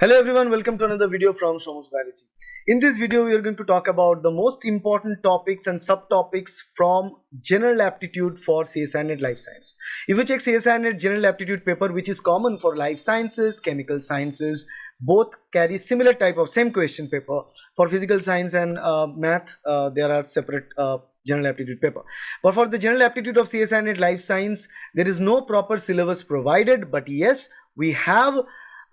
Hello everyone, welcome to another video from Shomu's Biology. In this video, we are going to talk about the most important topics and subtopics from General Aptitude for CSIR NET Life Science. If you check CSIR NET General Aptitude paper, which is common for life sciences, chemical sciences, both carry similar type of same question paper. For physical science and math, there are separate general aptitude paper. But for the general aptitude of CSIR NET Life Science, there is no proper syllabus provided, but yes, we have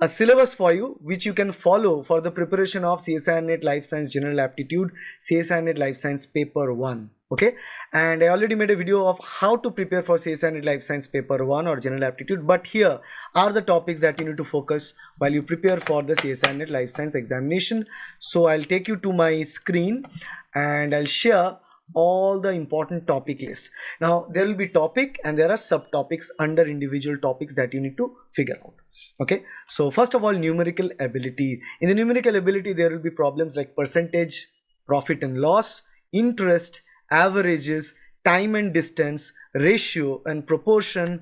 a syllabus for you which you can follow for the preparation of CSIR NET Life Science General Aptitude, CSIR NET Life Science Paper 1. Okay, and I already made a video of how to prepare for CSIR NET Life Science Paper 1 or General Aptitude, but here are the topics that you need to focus while you prepare for the CSIR NET Life Science examination. So I'll take you to my screen and I'll share all the important topic list. Now there will be topic and there are subtopics under individual topics that you need to figure out. Okay, so first of all, numerical ability. In the numerical ability, there will be problems like percentage, profit and loss, interest, averages, time and distance, ratio and proportion,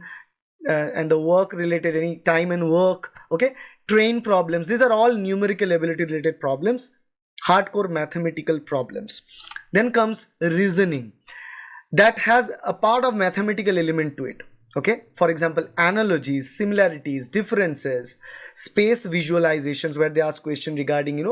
and the work related, any time and work. Okay, train problems. These are all numerical ability related problems, hardcore mathematical problems. Then comes reasoning, that has a part of mathematical element to it. Okay, for example, analogies, similarities, differences, space visualizations, where they ask question regarding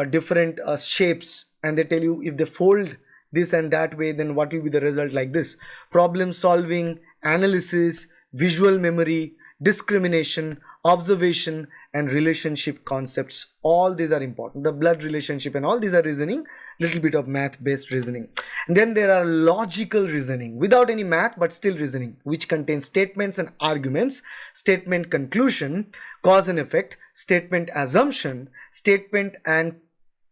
different shapes, and they tell you if they fold this and that way, then what will be the result, like this. Problem solving, analysis, visual memory, discrimination, observation, and relationship concepts. All these are important. The blood relationship and all these are reasoning, little bit of math based reasoning. And then there are logical reasoning without any math but still reasoning, which contains statements and arguments, statement conclusion, cause and effect, statement assumption, statement and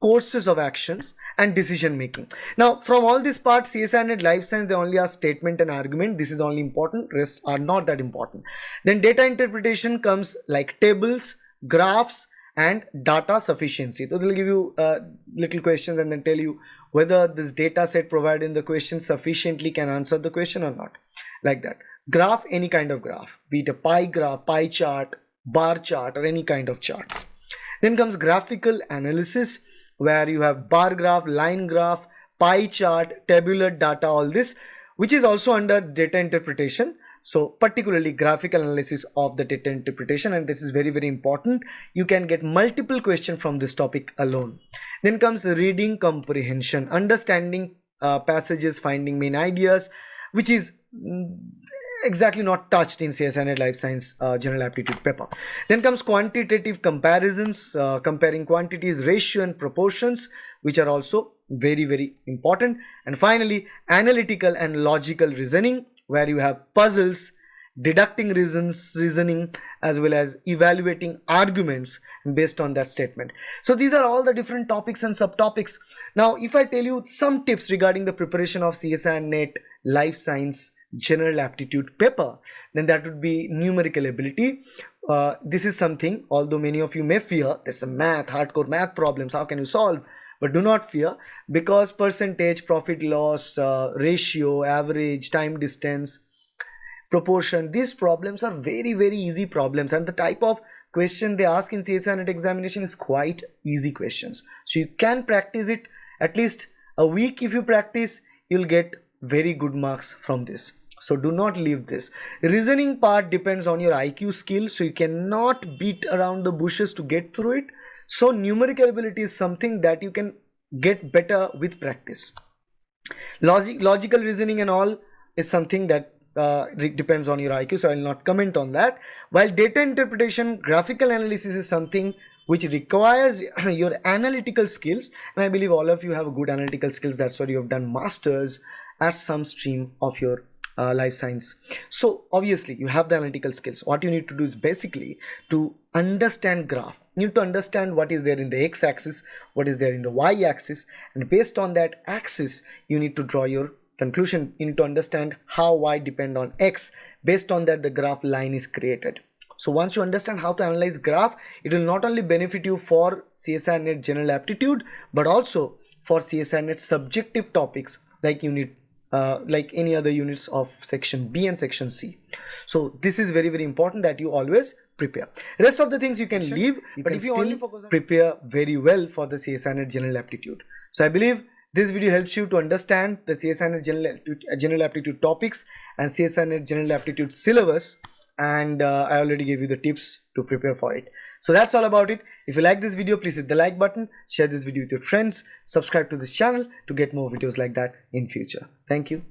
courses of actions, and decision making. Now from all these parts, CSIR NET Life Science, they only ask statement and argument. This is only important, rest are not that important. Then data interpretation comes like tables, graphs, and data sufficiency. So they'll give you little questions and then tell you whether this data set provided in the question sufficiently can answer the question or not, like that. Graph, any kind of graph, be it a pie graph, pie chart, bar chart, or any kind of charts. Then comes graphical analysis, where you have bar graph, line graph, pie chart, tabular data, all this, which is also under data interpretation. So particularly graphical analysis of the data interpretation, and this is very, very important. You can get multiple questions from this topic alone. Then comes reading comprehension, understanding passages, finding main ideas, which is exactly not touched in CSIR NET Life Science General Aptitude paper. Then comes quantitative comparisons, comparing quantities, ratio and proportions, which are also very, very important. And finally, analytical and logical reasoning, where you have puzzles, deducting reasoning, as well as evaluating arguments based on that statement. So these are all the different topics and subtopics. Now if I tell you some tips regarding the preparation of CSIR NET Life Science General Aptitude paper, then that would be numerical ability. This is something, although many of you may fear, there's a math, hardcore math problems, how can you solve? But do not fear, because percentage, profit loss, ratio, average, time distance, proportion, these problems are very, very easy problems, and the type of question they ask in CSIR NET examination is quite easy questions. So you can practice it at least a week. If you practice, you'll get very good marks from this. So do not leave this. Reasoning part depends on your IQ skill, so you cannot beat around the bushes to get through it. So numerical ability is something that you can get better with practice. Logical reasoning and all is something that depends on your IQ, so I will not comment on that. While data interpretation, graphical analysis is something which requires your analytical skills, and I believe all of you have good analytical skills. That's why you have done masters at some stream of your life science. So obviously you have the analytical skills. What you need to do is basically to understand graph. You need to understand what is there in the x-axis, what is there in the y-axis, and based on that axis you need to draw your conclusion. You need to understand how y depend on x. Based on that, the graph line is created. So once you understand how to analyze graph, it will not only benefit you for CSIR NET General Aptitude, but also for CSIR NET subjective topics like unit like any other units of section B and section C. So this is very, very important that you always prepare. Rest of the things you can leave, but if you still focus on prepare very well for the CSIR NET General Aptitude. So I believe this video helps you to understand the CSIR NET General Aptitude topics and CSIR NET General Aptitude syllabus, and I already gave you the tips to prepare for it. So that's all about it. If you like this video, please hit the like button, share this video with your friends, subscribe to this channel to get more videos like that in future. Thank you.